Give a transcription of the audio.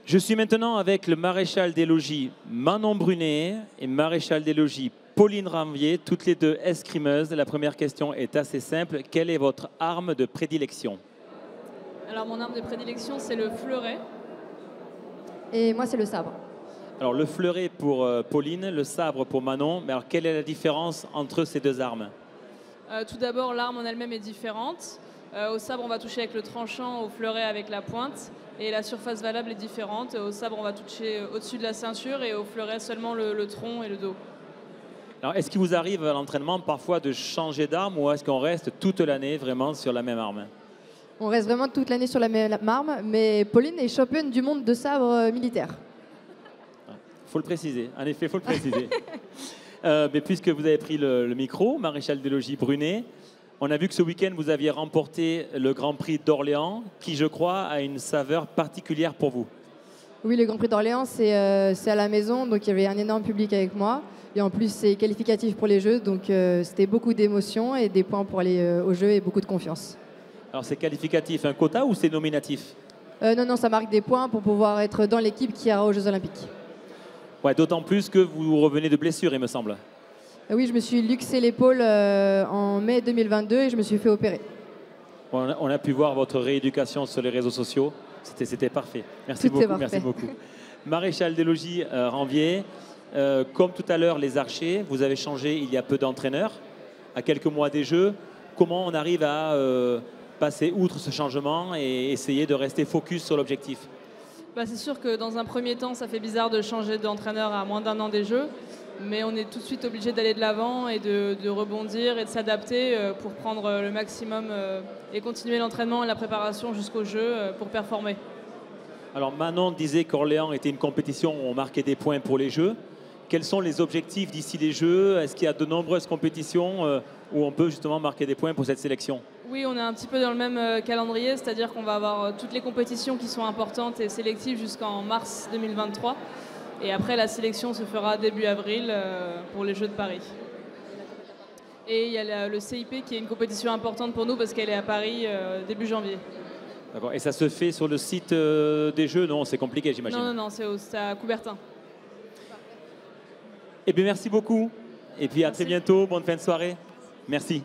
Je suis maintenant avec le maréchal des logis Manon Brunet et maréchal des logis Pauline Ranvier, toutes les deux escrimeuses. La première question est assez simple. Quelle est votre arme de prédilection? Alors mon arme de prédilection, c'est le fleuret. Et moi, c'est le sabre. Alors le fleuret pour Pauline, le sabre pour Manon. Mais alors quelle est la différence entre ces deux armes? Tout d'abord, l'arme en elle-même est différente. Au sabre, on va toucher avec le tranchant, au fleuret avec la pointe. Et la surface valable est différente. Au sabre, on va toucher au-dessus de la ceinture et au fleuret seulement le tronc et le dos. Alors est-ce qu'il vous arrive à l'entraînement parfois de changer d'arme ou est-ce qu'on reste toute l'année vraiment sur la même arme? On reste vraiment toute l'année sur la même arme, mais Pauline est championne du monde de sabre militaire. Il faut le préciser, en effet, il faut le préciser. Mais puisque vous avez pris le micro, maréchal des logis Brunet, on a vu que ce week-end, vous aviez remporté le Grand Prix d'Orléans, qui, je crois, a une saveur particulière pour vous. Oui, le Grand Prix d'Orléans, c'est à la maison, donc il y avait un énorme public avec moi. Et en plus, c'est qualificatif pour les Jeux, donc c'était beaucoup d'émotions et des points pour aller aux Jeux et beaucoup de confiance. Alors, c'est qualificatif, un quota ou c'est nominatif? Non, ça marque des points pour pouvoir être dans l'équipe qui ira aux Jeux Olympiques. Ouais, d'autant plus que vous revenez de blessure, il me semble. Oui, je me suis luxé l'épaule en mai 2022 et je me suis fait opérer. On a pu voir votre rééducation sur les réseaux sociaux. C'était parfait. Merci Tout beaucoup. est parfait. Merci beaucoup. Maréchal des logis Ranvier, comme tout à l'heure, les archers, vous avez changé il y a peu d'entraîneurs, à quelques mois des Jeux. Comment on arrive à passer outre ce changement et essayer de rester focus sur l'objectif? C'est sûr que dans un premier temps, ça fait bizarre de changer d'entraîneur à moins d'un an des Jeux. Mais on est tout de suite obligé d'aller de l'avant et de rebondir et de s'adapter pour prendre le maximum et continuer l'entraînement et la préparation jusqu'au jeu pour performer. Alors Manon disait qu'Orléans était une compétition où on marquait des points pour les Jeux. Quels sont les objectifs d'ici les Jeux? Est-ce qu'il y a de nombreuses compétitions où on peut justement marquer des points pour cette sélection? Oui, on est un petit peu dans le même calendrier, c'est-à-dire qu'on va avoir toutes les compétitions qui sont importantes et sélectives jusqu'en mars 2023. Et après, la sélection se fera début avril pour les Jeux de Paris. Et il y a le CIP qui est une compétition importante pour nous parce qu'elle est à Paris début janvier. D'accord. Et ça se fait sur le site des Jeux? Non, c'est compliqué, j'imagine. Non, c'est à Coubertin. Eh bien, merci beaucoup. Et puis à très bientôt. Bonne fin de soirée. Merci.